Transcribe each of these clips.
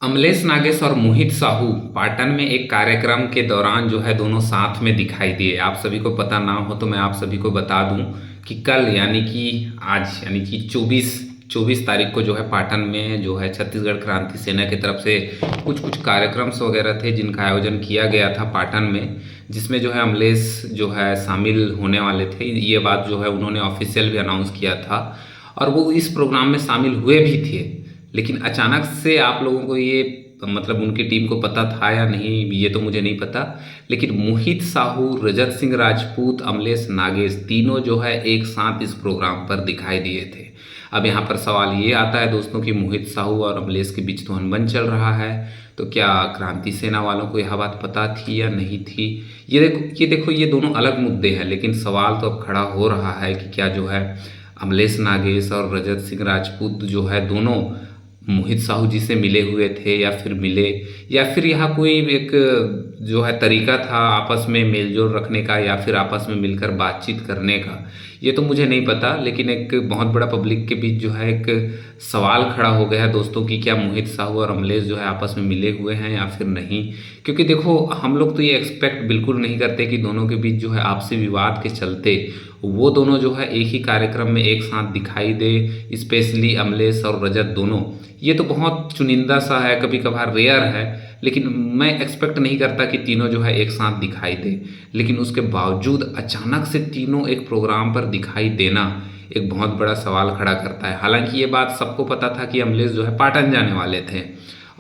अमलेश नागेश और मोहित साहू पाटन में एक कार्यक्रम के दौरान जो है दोनों साथ में दिखाई दिए। आप सभी को पता ना हो तो मैं आप सभी को बता दूं कि कल यानी कि आज यानी कि 24 तारीख को जो है पाटन में जो है छत्तीसगढ़ क्रांति सेना की तरफ से कुछ कुछ कार्यक्रम्स वगैरह थे जिनका आयोजन किया गया था पाटन में, जिसमें जो है अमलेश जो है शामिल होने वाले थे। ये बात जो है उन्होंने ऑफिशियल भी अनाउंस किया था और वो इस प्रोग्राम में शामिल हुए भी थे। लेकिन अचानक से आप लोगों को ये मतलब उनकी टीम को पता था या नहीं ये तो मुझे नहीं पता, लेकिन मोहित साहू, रजत सिंह राजपूत, अमलेश नागेश तीनों जो है एक साथ इस प्रोग्राम पर दिखाई दिए थे। अब यहाँ पर सवाल ये आता है दोस्तों कि मोहित साहू और अमलेश के बीच तो अनबन चल रहा है, तो क्या क्रांति सेना वालों को यह बात पता थी या नहीं थी? ये देखो ये दोनों अलग मुद्दे हैं, लेकिन सवाल तो अब खड़ा हो रहा है कि क्या जो है अमलेश नागेश और रजत सिंह राजपूत जो है दोनों मोहित साहू जी से मिले हुए थे या फिर यहाँ कोई एक जो है तरीका था आपस में मेलजोल रखने का या फिर आपस में मिलकर बातचीत करने का, ये तो मुझे नहीं पता। लेकिन एक बहुत बड़ा पब्लिक के बीच जो है एक सवाल खड़ा हो गया है दोस्तों कि क्या मोहित साहू और अमलेश जो है आपस में मिले हुए हैं या फिर नहीं। क्योंकि देखो हम लोग तो ये एक्सपेक्ट बिल्कुल नहीं करते कि दोनों के बीच जो है आपसी विवाद के चलते वो दोनों जो है एक ही कार्यक्रम में एक साथ दिखाई दे, स्पेशली अमलेश और रजत दोनों। ये तो बहुत चुनिंदा सा है, कभी कभार रेयर है, लेकिन मैं एक्सपेक्ट नहीं करता कि तीनों जो है एक साथ दिखाई दे। लेकिन उसके बावजूद अचानक से तीनों एक प्रोग्राम पर दिखाई देना एक बहुत बड़ा सवाल खड़ा करता है। हालांकि ये बात सबको पता था कि अमलेश जो है पाटन जाने वाले थे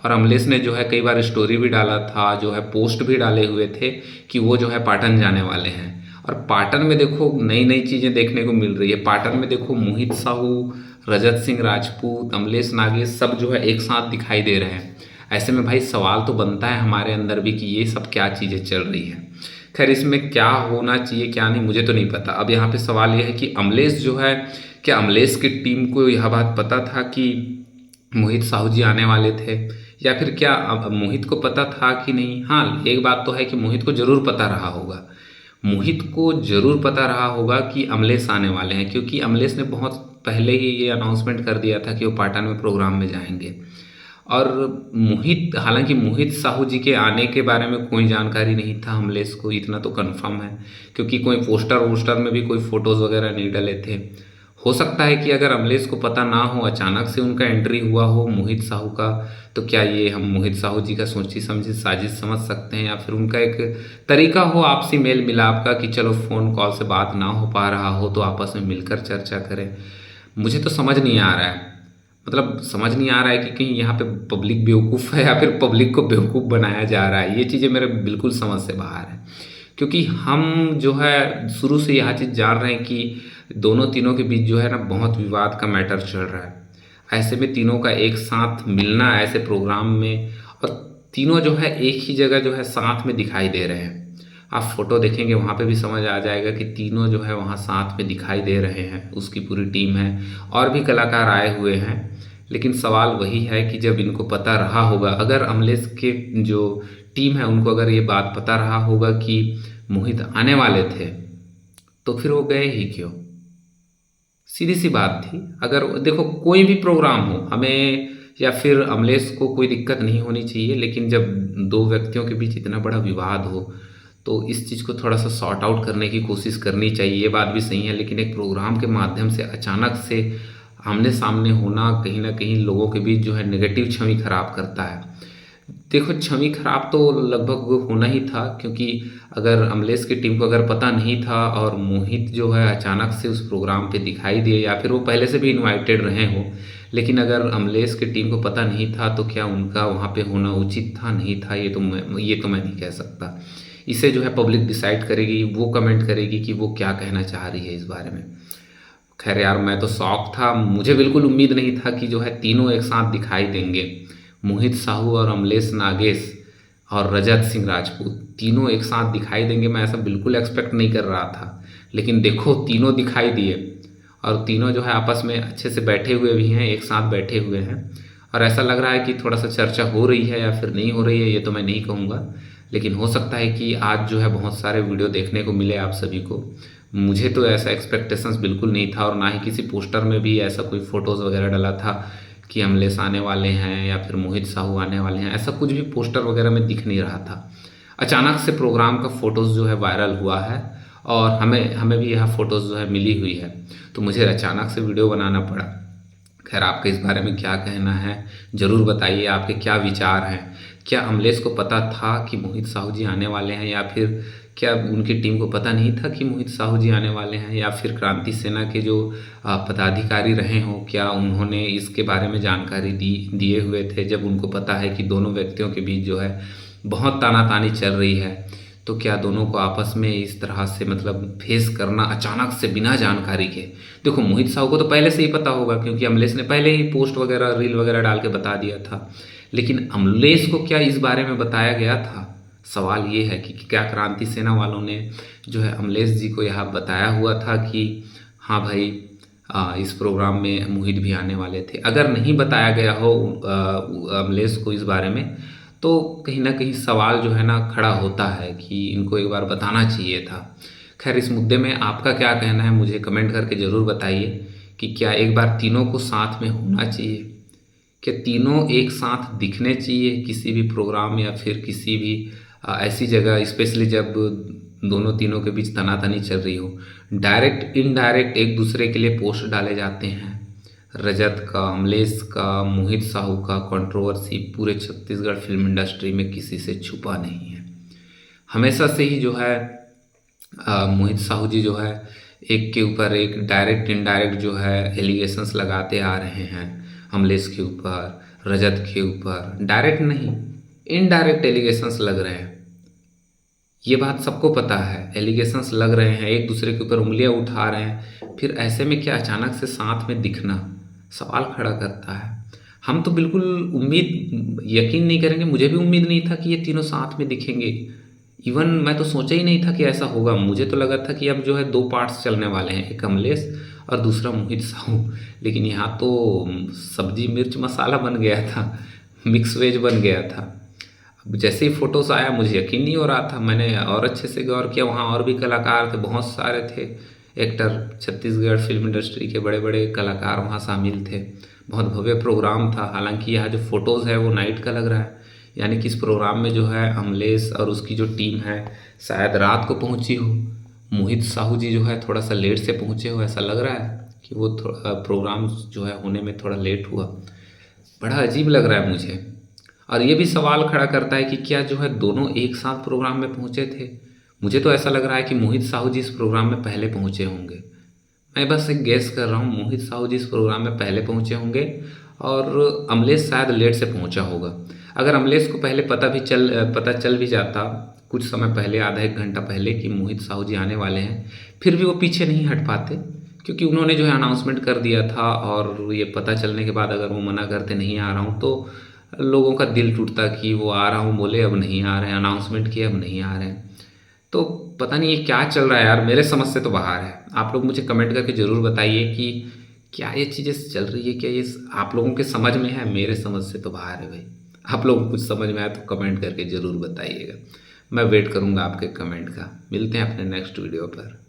और अमलेश ने जो है कई बार स्टोरी भी डाला था, जो है पोस्ट भी डाले हुए थे कि वो जो है पाटन जाने वाले हैं। और पाटन में देखो नई नई चीज़ें देखने को मिल रही है। पाटन में देखो मोहित साहू, रजत सिंह राजपूत, अमलेश नागेश सब जो है एक साथ दिखाई दे रहे हैं। ऐसे में भाई सवाल तो बनता है हमारे अंदर भी कि ये सब क्या चीज़ें चल रही हैं। खैर इसमें क्या होना चाहिए क्या नहीं मुझे तो नहीं पता। अब यहाँ पे सवाल ये है कि अमलेश जो है, क्या अमलेश की टीम को यह बात पता था कि मोहित साहू जी आने वाले थे या फिर क्या अब मोहित को पता था कि नहीं? हाँ, एक बात तो है कि मोहित को ज़रूर पता रहा होगा। मोहित को ज़रूर पता रहा होगा कि अमलेश आने वाले हैं, क्योंकि अमलेश ने बहुत पहले ही ये अनाउंसमेंट कर दिया था कि वो पाटन में प्रोग्राम में जाएंगे। और मोहित, हालांकि मोहित साहू जी के आने के बारे में कोई जानकारी नहीं था अमलेश को, इतना तो कंफर्म है, क्योंकि कोई पोस्टर वोस्टर में भी कोई फ़ोटोज़ वगैरह नहीं डले थे। हो सकता है कि अगर अमलेश को पता ना हो, अचानक से उनका एंट्री हुआ हो मोहित साहू का, तो क्या ये हम मोहित साहू जी का सोची समझी साजिश समझ सकते हैं या फिर उनका एक तरीका हो आपसी मेल मिलाप का कि चलो फ़ोन कॉल से बात ना हो पा रहा हो तो आपस में मिलकर चर्चा करें। मुझे तो समझ नहीं आ रहा है, मतलब समझ नहीं आ रहा है कि कहीं यहाँ पे पब्लिक बेवकूफ़ है या फिर पब्लिक को बेवकूफ़ बनाया जा रहा है। ये चीज़ें मेरे बिल्कुल समझ से बाहर है, क्योंकि हम जो है शुरू से यह चीज़ जान रहे हैं कि दोनों तीनों के बीच जो है ना बहुत विवाद का मैटर चल रहा है। ऐसे में तीनों का एक साथ मिलना ऐसे प्रोग्राम में, और तीनों जो है एक ही जगह जो है साथ में दिखाई दे रहे हैं। आप फोटो देखेंगे वहाँ पे भी समझ आ जाएगा कि तीनों जो है वहाँ साथ में दिखाई दे रहे हैं, उसकी पूरी टीम है और भी कलाकार आए हुए हैं। लेकिन सवाल वही है कि जब इनको पता रहा होगा, अगर अमलेश के जो टीम है उनको अगर ये बात पता रहा होगा कि मोहित आने वाले थे, तो फिर वो गए ही क्यों? सीधी सी बात थी। अगर देखो कोई भी प्रोग्राम हो, हमें या फिर अमलेश को कोई दिक्कत नहीं होनी चाहिए, लेकिन जब दो व्यक्तियों के बीच इतना बड़ा विवाद हो तो इस चीज़ को थोड़ा सा सॉर्ट आउट करने की कोशिश करनी चाहिए। ये बात भी सही है, लेकिन एक प्रोग्राम के माध्यम से अचानक से आमने सामने होना कहीं ना कहीं लोगों के बीच जो है नेगेटिव छवि खराब करता है। देखो छवि खराब तो लगभग होना ही था, क्योंकि अगर अमलेश की टीम को अगर पता नहीं था और मोहित जो है अचानक से उस प्रोग्राम पे दिखाई दिए, या फिर वो पहले से भी इनवाइटेड रहे हो, लेकिन अगर अमलेश की टीम को पता नहीं था तो क्या उनका वहाँ पे होना उचित था नहीं था, ये तो मैं नहीं कह सकता। इसे जो है पब्लिक डिसाइड करेगी, वो कमेंट करेगी कि वो क्या कहना चाह रही है इस बारे में। खैर यार मैं तो शौक था, मुझे बिल्कुल उम्मीद नहीं था कि जो है तीनों एक साथ दिखाई देंगे। मोहित साहू और अमलेश नागेश और रजत सिंह राजपूत तीनों एक साथ दिखाई देंगे, मैं ऐसा बिल्कुल एक्सपेक्ट नहीं कर रहा था। लेकिन देखो तीनों दिखाई दिए और तीनों जो है आपस में अच्छे से बैठे हुए भी हैं, एक साथ बैठे हुए हैं, और ऐसा लग रहा है कि थोड़ा सा चर्चा हो रही है या फिर नहीं हो रही है, ये तो मैं नहीं कहूँगा। लेकिन हो सकता है कि आज जो है बहुत सारे वीडियो देखने को मिले आप सभी को। मुझे तो ऐसा एक्सपेक्टेशंस बिल्कुल नहीं था और ना ही किसी पोस्टर में भी ऐसा कोई फ़ोटोज़ वगैरह डला था कि अमलेश आने वाले हैं या फिर मोहित साहू आने वाले हैं, ऐसा कुछ भी पोस्टर वगैरह में दिख नहीं रहा था। अचानक से प्रोग्राम का फ़ोटोज़ जो है वायरल हुआ है और हमें हमें भी यह फ़ोटोज़ जो है मिली हुई है, तो मुझे अचानक से वीडियो बनाना पड़ा। खैर, आपके इस बारे में क्या कहना है ज़रूर बताइए, आपके क्या विचार हैं। क्या अमलेश को पता था कि मोहित साहू जी आने वाले हैं, या फिर क्या उनकी टीम को पता नहीं था कि मोहित साहू जी आने वाले हैं, या फिर क्रांति सेना के जो पदाधिकारी रहे हों, क्या उन्होंने इसके बारे में जानकारी दिए हुए थे जब उनको पता है कि दोनों व्यक्तियों के बीच जो है बहुत तानातानी चल रही है, तो क्या दोनों को आपस में इस तरह से मतलब फेस करना अचानक से बिना जानकारी के। देखो, मोहित साहू को तो पहले से ही पता होगा क्योंकि अमलेश ने पहले ही पोस्ट वगैरह रील वगैरह डाल के बता दिया था, लेकिन अमलेश को क्या इस बारे में बताया गया था? सवाल ये है कि क्या क्रांति सेना वालों ने जो है अमलेश जी को यह बताया हुआ था कि हाँ भाई, इस प्रोग्राम में मोहित भी आने वाले थे। अगर नहीं बताया गया हो अमलेश को इस बारे में, तो कहीं ना कहीं सवाल जो है ना खड़ा होता है कि इनको एक बार बताना चाहिए था। खैर, इस मुद्दे में आपका क्या कहना है मुझे कमेंट करके ज़रूर बताइए कि क्या एक बार तीनों को साथ में होना चाहिए, क्या तीनों एक साथ दिखने चाहिए किसी भी प्रोग्राम या फिर किसी भी ऐसी जगह, स्पेशली जब दोनों तीनों के बीच तनातनी चल रही हो। डायरेक्ट इनडायरेक्ट एक दूसरे के लिए पोस्ट डाले जाते हैं। रजत का, अमलेश का, मोहित साहू का कंट्रोवर्सी पूरे छत्तीसगढ़ फिल्म इंडस्ट्री में किसी से छुपा नहीं है। हमेशा से ही जो है मोहित साहू जी जो है एक के ऊपर एक डायरेक्ट इनडायरेक्ट जो है एलिगेशंस लगाते आ रहे हैं। अमलेश के ऊपर, रजत के ऊपर डायरेक्ट नहीं, इनडायरेक्ट एलिगेशंस लग रहे हैं। ये बात सबको पता है, एलिगेशंस लग रहे हैं, एक दूसरे के ऊपर उंगलियां उठा रहे हैं, फिर ऐसे में क्या अचानक से साथ में दिखना सवाल खड़ा करता है। हम तो बिल्कुल यकीन नहीं करेंगे, मुझे भी उम्मीद नहीं था कि ये तीनों साथ में दिखेंगे। इवन मैं तो सोचा ही नहीं था कि ऐसा होगा। मुझे तो लगा था कि अब जो है 2 पार्ट्स चलने वाले हैं, एक अमलेश और दूसरा मोहित साहू, लेकिन यहाँ तो सब्जी मिर्च मसाला बन गया था, मिक्स वेज बन गया था। अब जैसे ही फ़ोटोज़ आया मुझे यकीन नहीं हो रहा था। मैंने और अच्छे से गौर किया, वहाँ और भी कलाकार थे, बहुत सारे थे एक्टर, छत्तीसगढ़ फिल्म इंडस्ट्री के बड़े बड़े कलाकार वहाँ शामिल थे। बहुत भव्य प्रोग्राम था। हालांकि यहाँ जो फ़ोटोज़ है वो नाइट का लग रहा है, यानी कि इस प्रोग्राम में जो है अमलेश और उसकी जो टीम है शायद रात को पहुँची हो। मोहित साहू जी जो है थोड़ा सा लेट से पहुँचे हो, ऐसा लग रहा है कि वो प्रोग्राम जो है होने में थोड़ा लेट हुआ। बड़ा अजीब लग रहा है मुझे। और ये भी सवाल खड़ा करता है कि क्या जो है दोनों एक साथ प्रोग्राम में पहुंचे थे। मुझे तो ऐसा लग रहा है कि मोहित साहू जी इस प्रोग्राम में पहले पहुंचे होंगे। मैं बस एक गेस कर रहा हूँ, मोहित साहू जी इस प्रोग्राम में पहले पहुंचे होंगे और अमलेश शायद लेट से पहुंचा होगा। अगर अमलेश को पहले पता चल भी जाता कुछ समय पहले, आधा एक घंटा पहले, कि मोहित साहू जी आने वाले हैं, फिर भी वो पीछे नहीं हट पाते, क्योंकि उन्होंने जो है अनाउंसमेंट कर दिया था। और ये पता चलने के बाद अगर वो मना करते नहीं आ रहा हूँ, तो लोगों का दिल टूटता कि वो आ रहा हूँ बोले, अब नहीं आ रहे हैं, अनाउंसमेंट किए अब नहीं आ रहे हैं। तो पता नहीं ये क्या चल रहा है यार, मेरे समझ से तो बाहर है। आप लोग मुझे कमेंट करके ज़रूर बताइए कि क्या ये चीज़ें चल रही है, क्या ये आप लोगों के समझ में है? मेरे समझ से तो बाहर है भाई। आप लोगों को कुछ समझ में आए तो कमेंट करके ज़रूर बताइएगा। मैं वेट करूँगा आपके कमेंट का। मिलते हैं अपने नेक्स्ट वीडियो पर।